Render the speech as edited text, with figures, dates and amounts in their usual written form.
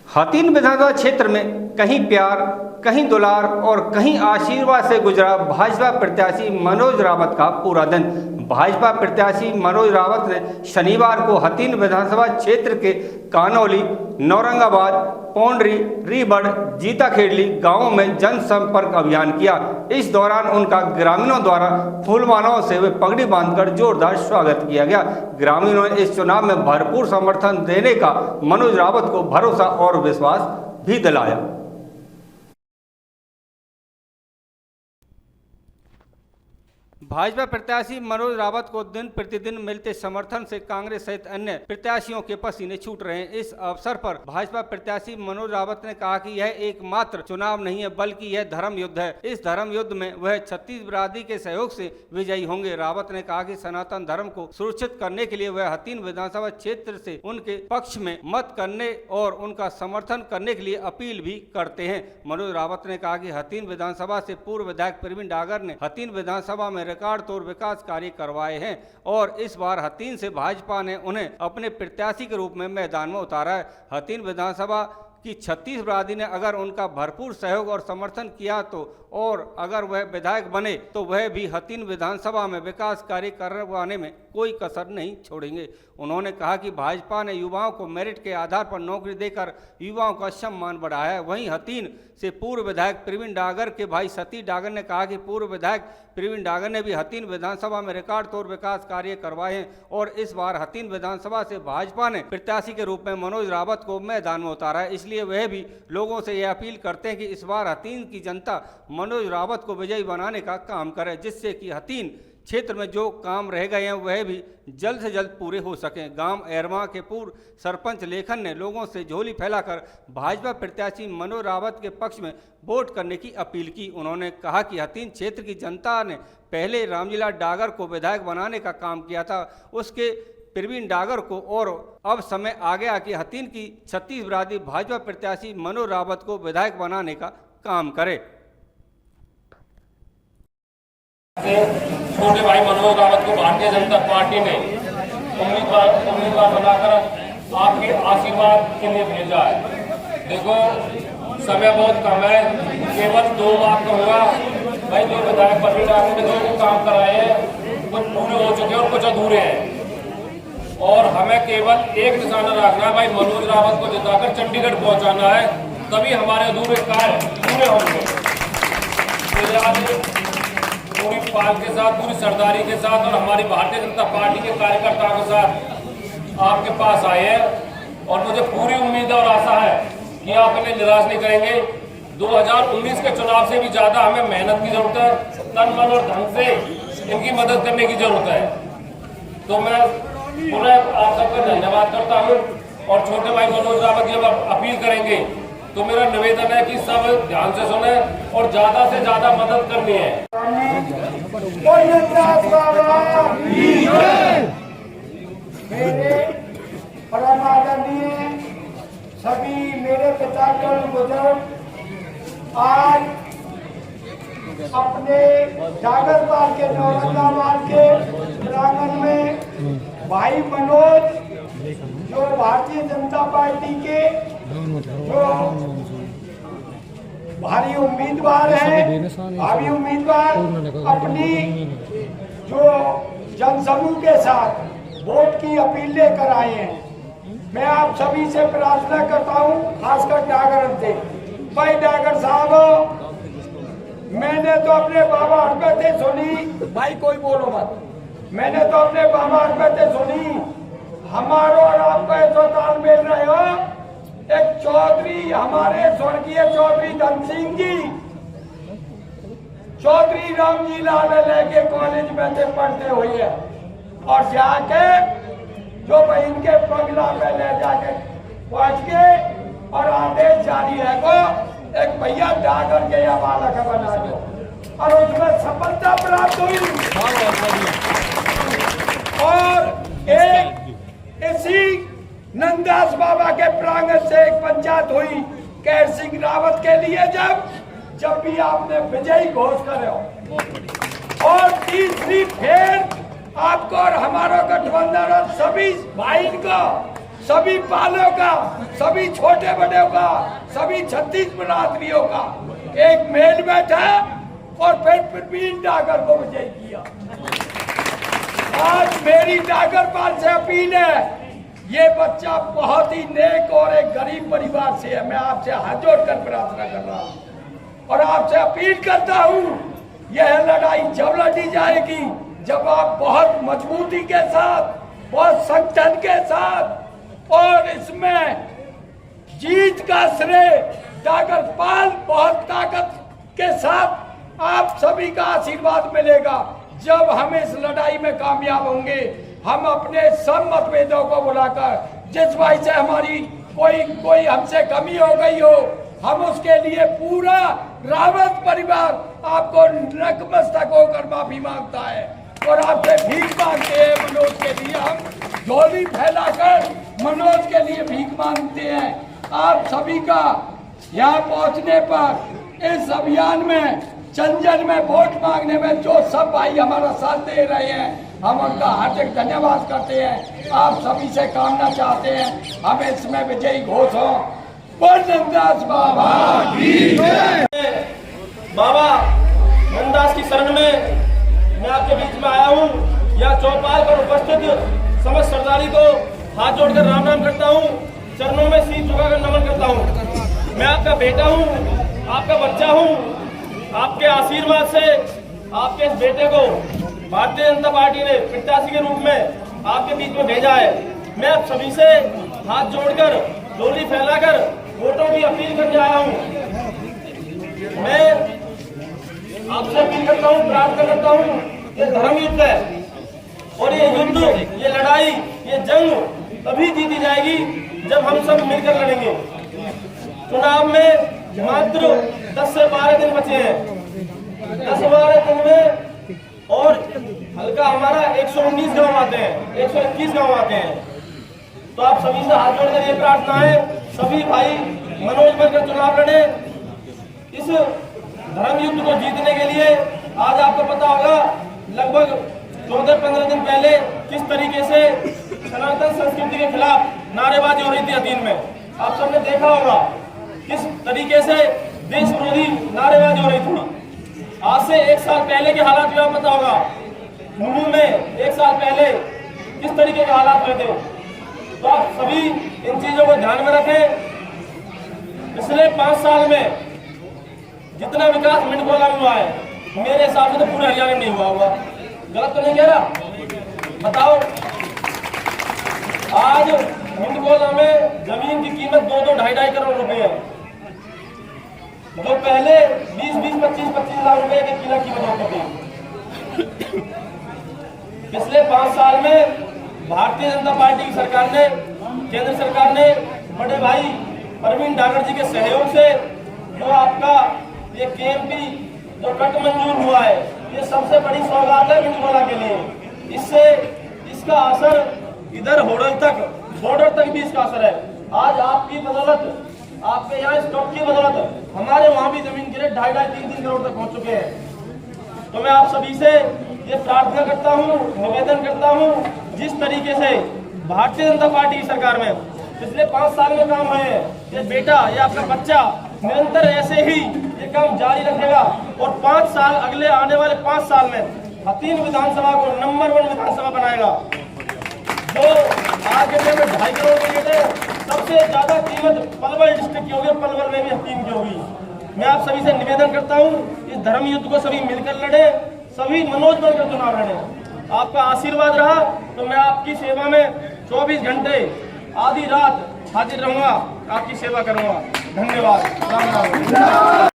हथीन विधानसभा क्षेत्र में कहीं प्यार, कहीं दुलार और कहीं आशीर्वाद से गुजरा भाजपा प्रत्याशी मनोज रावत का पूरा दिन। भाजपा प्रत्याशी मनोज रावत ने शनिवार को हथीन विधानसभा क्षेत्र के कानौली, नौरंगाबाद, पौंडरी, रीबड़, जीता खेड़ली गांवों में जनसंपर्क अभियान किया। इस दौरान उनका ग्रामीणों द्वारा फूलमालाओं से वे पगड़ी बांधकर जोरदार स्वागत किया गया। ग्रामीणों ने इस चुनाव में भरपूर समर्थन देने का मनोज रावत को भरोसा और विश्वास भी दिलाया। भाजपा प्रत्याशी मनोज रावत को दिन प्रतिदिन मिलते समर्थन से कांग्रेस सहित अन्य प्रत्याशियों के पसीने छूट रहे हैं। इस अवसर पर भाजपा प्रत्याशी मनोज रावत ने कहा कि यह एकमात्र चुनाव नहीं है, बल्कि यह धर्म युद्ध है। इस धर्म युद्ध में वह छत्तीस बिरादरी के सहयोग से विजयी होंगे। रावत ने कहा कि सनातन धर्म को सुरक्षित करने के लिए वह हथीन विधानसभा क्षेत्र से उनके पक्ष में मत करने और उनका समर्थन करने के लिए अपील भी करते हैं। मनोज रावत ने कहा कि हथीन विधानसभा से पूर्व विधायक प्रवीण डागर ने हथीन विधानसभा में रिकॉर्ड तोड़ विकास कार्य करवाए हैं और इस बार हथीन से भाजपा ने उन्हें अपने प्रत्याशी के रूप में मैदान में उतारा है। हथीन विधानसभा की 36 बिरादरी ने अगर उनका भरपूर सहयोग और समर्थन किया तो और अगर वह विधायक बने तो वह भी हथीन विधानसभा में विकास कार्य करवाने में कोई कसर नहीं छोड़ेंगे। उन्होंने कहा कि भाजपा ने युवाओं को मेरिट के आधार पर नौकरी देकर युवाओं का सम्मान बढ़ाया है। वहीं हथीन से पूर्व विधायक प्रवीण डागर के भाई सतीश डागर ने कहा कि पूर्व विधायक प्रवीण डागर ने भी हथीन विधानसभा में रिकॉर्ड तोड़ विकास कार्य करवाए हैं और इस बार हथीन विधानसभा से भाजपा ने प्रत्याशी के रूप में मनोज रावत को मैदान में उतारा है। इसलिए वह भी लोगों से यह अपील करते हैं कि इस बार हथीन की जनता मनोज रावत को विजयी बनाने का काम करे, जिससे कि हथीन क्षेत्र में जो काम रह गए हैं वह भी जल्द से जल्द पूरे हो सकें। गांव एरमा के पूर्व सरपंच लेखन ने लोगों से झोली फैलाकर भाजपा प्रत्याशी मनोज रावत के पक्ष में वोट करने की अपील की। उन्होंने कहा कि हथीन क्षेत्र की जनता ने पहले रामजीलाल डागर को विधायक बनाने का काम किया था, उसके प्रवीण डागर को, और अब समय आ गया कि हथीन की 36 बिरादरी भाजपा प्रत्याशी मनोज रावत को विधायक बनाने का काम करे। छोटे भाई मनोज रावत को भारतीय जनता पार्टी ने उम्मीदवार बनाकर आपके आशीर्वाद के लिए भेजा है। देखो समय बहुत कम है, केवल 2 बात कहूँगा भाई। जो विधायक प्रवीण डागर ने जो काम कराए हैं कुछ पूरे हो चुके हैं और कुछ अधूरे हैं और हमें केवल एक निशाना रखना है भाई, मनोज रावत को जिताकर चंडीगढ़ पहुंचाना है, तभी हमारे अधूरे कार्य पूरे होंगे। पूरी पाल के साथ, पूरी सरदारी के साथ और हमारी भारतीय जनता पार्टी के कार्यकर्ताओं के साथ आपके पास आए हैं और मुझे पूरी उम्मीद और आशा है कि आप इन्हें निराश नहीं करेंगे। 2019 के चुनाव से भी ज्यादा हमें मेहनत की जरूरत है, तन मन और धन से इनकी मदद करने की जरूरत है। तो मैं पुनः आप सबका धन्यवाद करता हूँ और छोटे भाई मनोज रावत जब अपील करेंगे तो मेरा निवेदन है कि सब ध्यान से सुने और ज्यादा से ज्यादा मदद करनी है। मेरे परम आदरणीय सभी मेरे पितागण बुजुर्ग आज अपने जागरपाल के नौरंगाबाद के प्रांगण में भाई मनोज जो भारतीय जनता पार्टी के जो भारी उम्मीदवार है, भावी उम्मीदवार अपनी जो जनसमूह के साथ वोट की अपील लेकर आए हैं। मैं आप सभी से प्रार्थना करता हूं, खासकर डागर से, भाई डागर साहब मैंने तो अपने बाबा हरकतें सुनी, भाई कोई बोलो मत, मैंने तो अपने बाबा हरकतें सुनी, हमारो और आपका ऐसा तालमेल रहे हो। एक चौधरी हमारे स्वर्गीय चौधरी धन सिंह जी चौधरी रामजी लाल के कॉलेज में से पढ़ते हुए और जाके जो बहन के बंगला में ले जाके पहुंच के और आदेश जारी है को एक भैया डागर के या बालक बना दो और उसमें सफलता प्राप्त हुई। और एक इसी नंदास बाबा के प्रांगण से एक पंचायत हुई कैर सिंह रावत के लिए, जब भी आपने विजयी घोष करे हो। और तीसरी फिर आपको और हमारा गठबंधन और सभी भाई को सभी पालों का, सभी छोटे बड़ों का, सभी 36 बिरादरियों का एक मेल बैठा और फिर प्रवीण डागर को विजय किया। आज मेरी डागरपाल से अपील है, ये बच्चा बहुत ही नेक और एक गरीब परिवार से है। मैं आपसे हाथ जोड़कर प्रार्थना कर रहा हूँ और आपसे अपील करता हूँ, यह लड़ाई जब लड़ी जाएगी जब आप बहुत मजबूती के साथ, बहुत संगठन के साथ, और इसमें जीत का श्रेय डागरपाल बहुत ताकत के साथ आप सभी का आशीर्वाद मिलेगा। जब हम इस लड़ाई में कामयाब होंगे, हम अपने सब मतभेदों को बुलाकर, जिस भाई से हमारी कोई हमसे कमी हो गई हो, हम उसके लिए पूरा रावत परिवार आपको नतमस्तक होकर माफी मांगता है और आपसे भीख मांगते हैं। मनोज के लिए हम झोली फैलाकर मनोज के लिए भीख मांगते हैं। आप सभी का यहाँ पहुँचने पर इस अभियान में, चंजल में वोट मांगने में जो सब भाई हमारा साथ दे रहे हैं, हम उनका हार्दिक धन्यवाद करते हैं। आप सभी से कामना चाहते हैं हम इसमें विजयी घोष हों। धनदास बाबा की जय। बाबा धनदास की शरण में मैं आपके बीच में आया हूँ। यह चौपाल पर उपस्थित समस्त सरदारी को हाथ जोड़कर राम नाम करता हूँ, चरणों में सिर झुकाकर नमन करता हूँ। मैं आपका बेटा हूँ, आपका बच्चा हूँ। आपके आशीर्वाद से आपके इस बेटे को भारतीय जनता पार्टी ने प्रत्याशी के रूप में आपके बीच में भेजा है। मैं आप सभी से हाथ जोड़कर, डोली फैलाकर वोटों की अपील करने आया हूँ। मैं आपसे अपील करता हूँ, प्रार्थना करता हूँ, ये धर्म युद्ध है और ये युद्ध, ये लड़ाई, ये जंग तभी जीती जाएगी जब हम सब मिलकर लड़ेंगे। चुनाव में मात्र 10 से 12 दिन बचे हैं। 10-12 दिन में और हल्का हमारा 119 गांव आते हैं, 121 गांव आते हैं। तो आप सभी से हाथ जोड़कर ये प्रार्थना है, सभी भाई मनोज बनकर चुनाव लड़े। इस धर्म युद्ध को जीतने के लिए आज आपको पता होगा लगभग 14-15 दिन पहले किस तरीके से सनातन संस्कृति के खिलाफ नारेबाजी हो रही थी अधीन में। आप सबने देखा होगा किस तरीके से देश विरोधी नारेबाजी हो रही थी। आज से 1 साल पहले के हालात भी आपको पता होगा। मुंबई में 1 साल पहले किस तरीके के हालात हुए थे। तो आप सभी इन चीजों को ध्यान में रखें। पिछले 5 साल में जितना विकास मिंडकोला में हुआ है, मेरे हिसाब से तो पूरे हरियाणा में नहीं हुआ होगा। गलत तो नहीं कह रहा? बताओ, आज मिंडकोला में जमीन की कीमत 2-2, 2.5 करोड़ रुपए है, जो पहले 20-20, 25-25 लाख रुपए के किला कीमत होती थी। पिछले 5 साल में भारतीय जनता पार्टी की सरकार ने, केंद्र सरकार ने बड़े भाई प्रवीण डागर जी के सहयोग से जो आपका ये केएमपी जो कट मंजूर हुआ है, ये सबसे बड़ी सौगात है मिंडकोला के लिए। इससे इसका असर इधर होडल तक, बॉर्डर तक भी इसका असर है। आज आपकी बदौलत, आपके यहाँ स्टॉक की बदौलत हमारे वहां भी जमीन के रेट 2.5-3 करोड़ तक पहुंच चुके हैं। तो मैं आप सभी से ये प्रार्थना करता हूँ, निवेदन करता हूँ, जिस तरीके से भारतीय जनता पार्टी की सरकार में पिछले 5 साल में काम हुए हैं, ये बेटा, ये आपका बच्चा निरंतर ऐसे ही ये काम जारी रखेगा और 5 साल, अगले आने वाले 5 साल में हतीन विधानसभा को नंबर 1 विधानसभा बनाएगा। जो आज के में 2.5 करोड़ के रेट है, सबसे ज्यादा कीमत पलवल डिस्ट्रिक्ट की होगी, पलवल में भी हतीन की होगी। मैं आप सभी से निवेदन करता हूँ, इस धर्म युद्ध को सभी मिलकर लड़े, सभी मनोज बनकर चुनाव लड़े। आपका आशीर्वाद रहा तो मैं आपकी सेवा में 24 घंटे आधी रात हाजिर रहूंगा, आपकी सेवा करूंगा। धन्यवाद। राम राम।